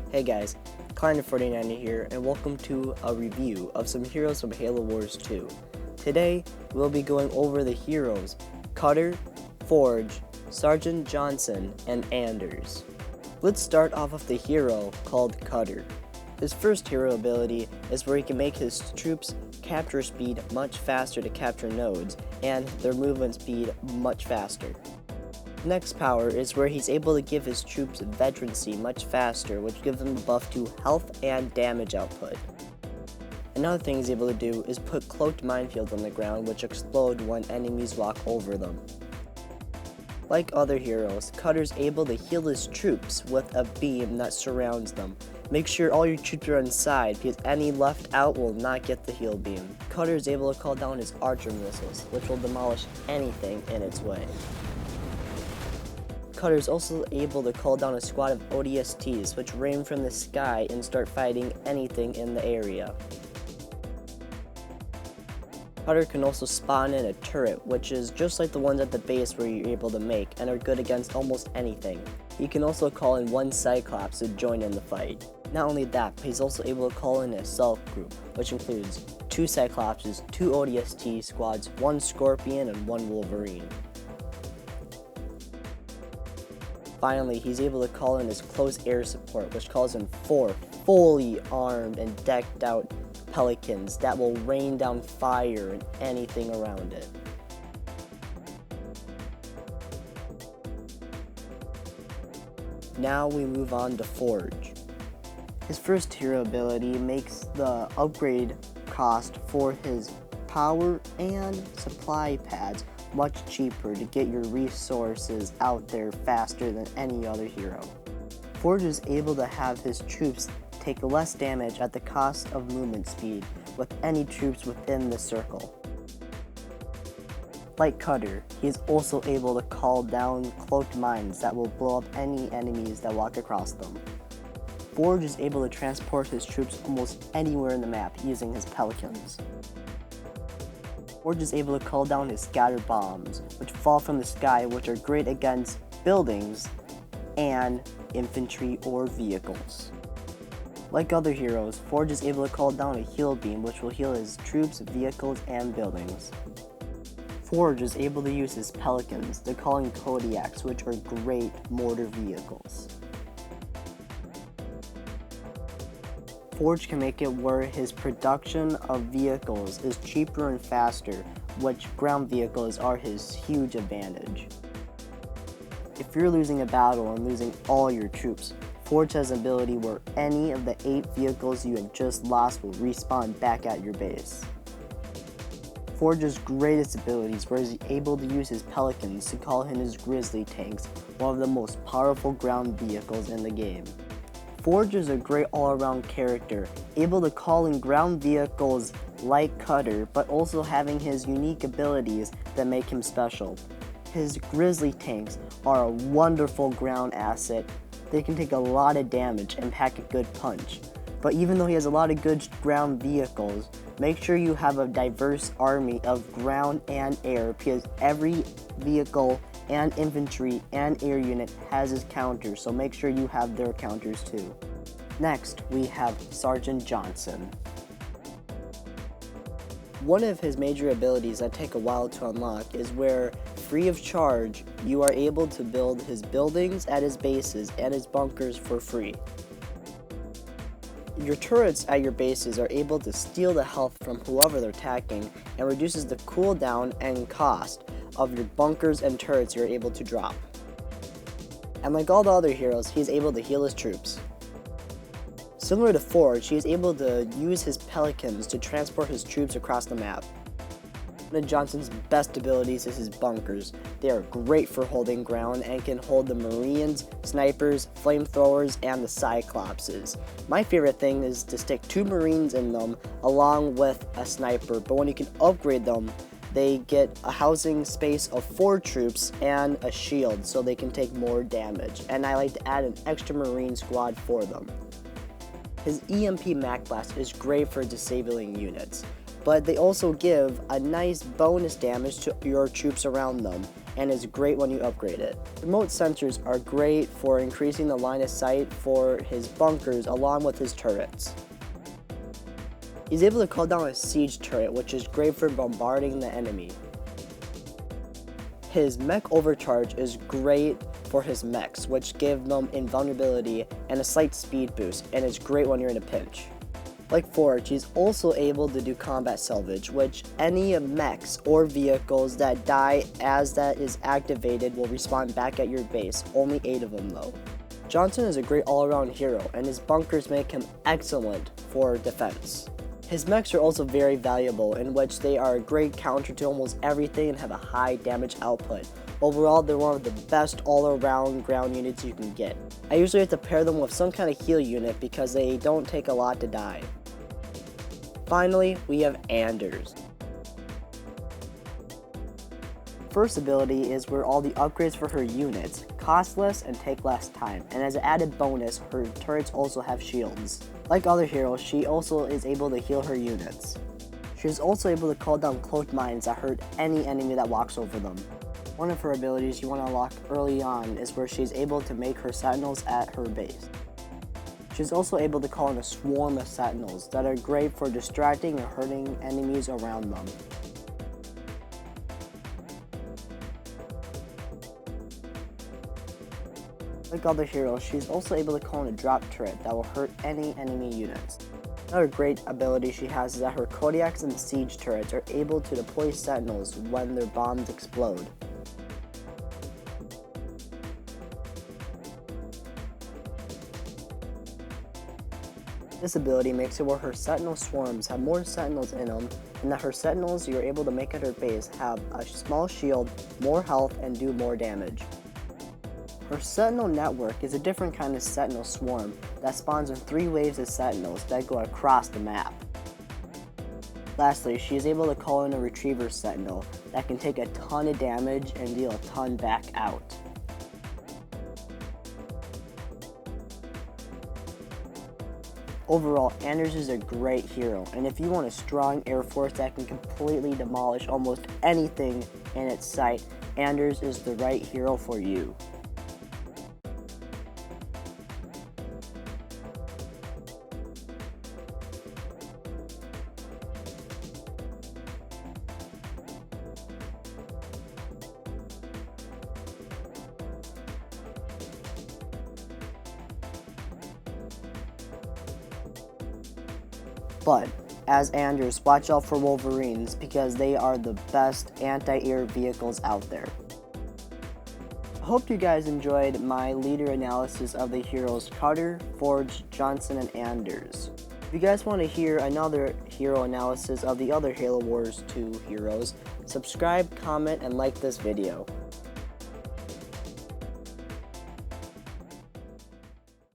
Hey guys, Kleiner49 here, and welcome to a review of some heroes from Halo Wars 2. Today, we'll be going over the heroes Cutter, Forge, Sgt Johnson, and Anders. Let's start off with the hero called Cutter. His first hero ability is where he can make his troops capture speed much faster to capture nodes, and their movement speed much faster. Next power is where he's able to give his troops veterancy much faster, which gives them a buff to health and damage output. Another thing he's able to do is put cloaked minefields on the ground which explode when enemies walk over them. Like other heroes, Cutter's able to heal his troops with a beam that surrounds them. Make sure all your troops are inside because any left out will not get the heal beam. Cutter is able to call down his archer missiles, which will demolish anything in its way. Cutter is also able to call down a squad of ODSTs, which rain from the sky and start fighting anything in the area. Cutter can also spawn in a turret, which is just like the ones at the base where you're able to make, and are good against almost anything. He can also call in one Cyclops to join in the fight. Not only that, but he's also able to call in a Self group, which includes 2 Cyclopses, 2 ODST squads, 1 Scorpion, and 1 Wolverine. Finally, he's able to call in his close air support, which calls in 4 fully armed and decked out pelicans that will rain down fire and anything around it. Now we move on to Forge. His first hero ability makes the upgrade cost for his power and supply pads much cheaper to get your resources out there faster than any other hero. Forge is able to have his troops take less damage at the cost of movement speed with any troops within the circle. Like Cutter, he is also able to call down cloaked mines that will blow up any enemies that walk across them. Forge is able to transport his troops almost anywhere in the map using his pelicans. Forge is able to call down his scatter bombs, which fall from the sky, which are great against buildings and infantry or vehicles. Like other heroes, Forge is able to call down a heal beam, which will heal his troops, vehicles, and buildings. Forge is able to use his pelicans to call in Kodiaks, which are great mortar vehicles. Forge can make it where his production of vehicles is cheaper and faster, which ground vehicles are his huge advantage. If you're losing a battle and losing all your troops, Forge has an ability where any of the 8 vehicles you have just lost will respawn back at your base. Forge's greatest abilities where he's able to use his pelicans to call in his grizzly tanks, one of the most powerful ground vehicles in the game. Forge is a great all-around character, able to call in ground vehicles like Cutter, but also having his unique abilities that make him special. His grizzly tanks are a wonderful ground asset. They can take a lot of damage and pack a good punch. But even though he has a lot of good ground vehicles, make sure you have a diverse army of ground and air, because every vehicle and infantry and air unit has his counters, so make sure you have their counters too. Next, we have Sgt Johnson. One of his major abilities that take a while to unlock is where, free of charge, you are able to build his buildings at his bases and his bunkers for free. Your turrets at your bases are able to steal the health from whoever they're attacking and reduces the cooldown and cost of your bunkers and turrets you're able to drop. And like all the other heroes, he is able to heal his troops. Similar to Forge, he is able to use his pelicans to transport his troops across the map. One of Johnson's best abilities is his bunkers. They are great for holding ground and can hold the Marines, snipers, flamethrowers, and the Cyclopses. My favorite thing is to stick 2 Marines in them along with a sniper, but when you can upgrade them, they get a housing space of 4 troops and a shield so they can take more damage, and I like to add an extra Marine squad for them. His EMP Mac Blast is great for disabling units, but they also give a nice bonus damage to your troops around them, and is great when you upgrade it. Remote sensors are great for increasing the line of sight for his bunkers along with his turrets. He's able to call down a siege turret, which is great for bombarding the enemy. His mech overcharge is great for his mechs, which give them invulnerability and a slight speed boost, and is great when you're in a pinch. Like Forge, he's also able to do combat salvage, which any mechs or vehicles that die as that is activated will respawn back at your base, only 8 of them though. Johnson is a great all-around hero, and his bunkers make him excellent for defense. His mechs are also very valuable, in which they are a great counter to almost everything and have a high damage output. Overall, they're one of the best all-around ground units you can get. I usually have to pair them with some kind of heal unit because they don't take a lot to die. Finally, we have Anders. First ability is where all the upgrades for her units cost less and take less time, and as an added bonus, her turrets also have shields. Like other heroes, she also is able to heal her units. She is also able to call down cloaked mines that hurt any enemy that walks over them. One of her abilities you want to unlock early on is where she is able to make her sentinels at her base. She is also able to call in a swarm of sentinels that are great for distracting and hurting enemies around them. Like other heroes, she is also able to call in a drop turret that will hurt any enemy units. Another great ability she has is that her Kodiaks and siege turrets are able to deploy sentinels when their bombs explode. This ability makes it where her sentinel swarms have more sentinels in them, and that her sentinels you're able to make at her base have a small shield, more health, and do more damage. Her sentinel network is a different kind of sentinel swarm that spawns in 3 waves of sentinels that go across the map. Lastly, she is able to call in a retriever sentinel that can take a ton of damage and deal a ton back out. Overall, Anders is a great hero, and if you want a strong air force that can completely demolish almost anything in its sight, Anders is the right hero for you. But, as Anders, watch out for Wolverines because they are the best anti-air vehicles out there. I hope you guys enjoyed my leader analysis of the heroes Carter, Forge, Johnson, and Anders. If you guys want to hear another hero analysis of the other Halo Wars 2 heroes, subscribe, comment, and like this video.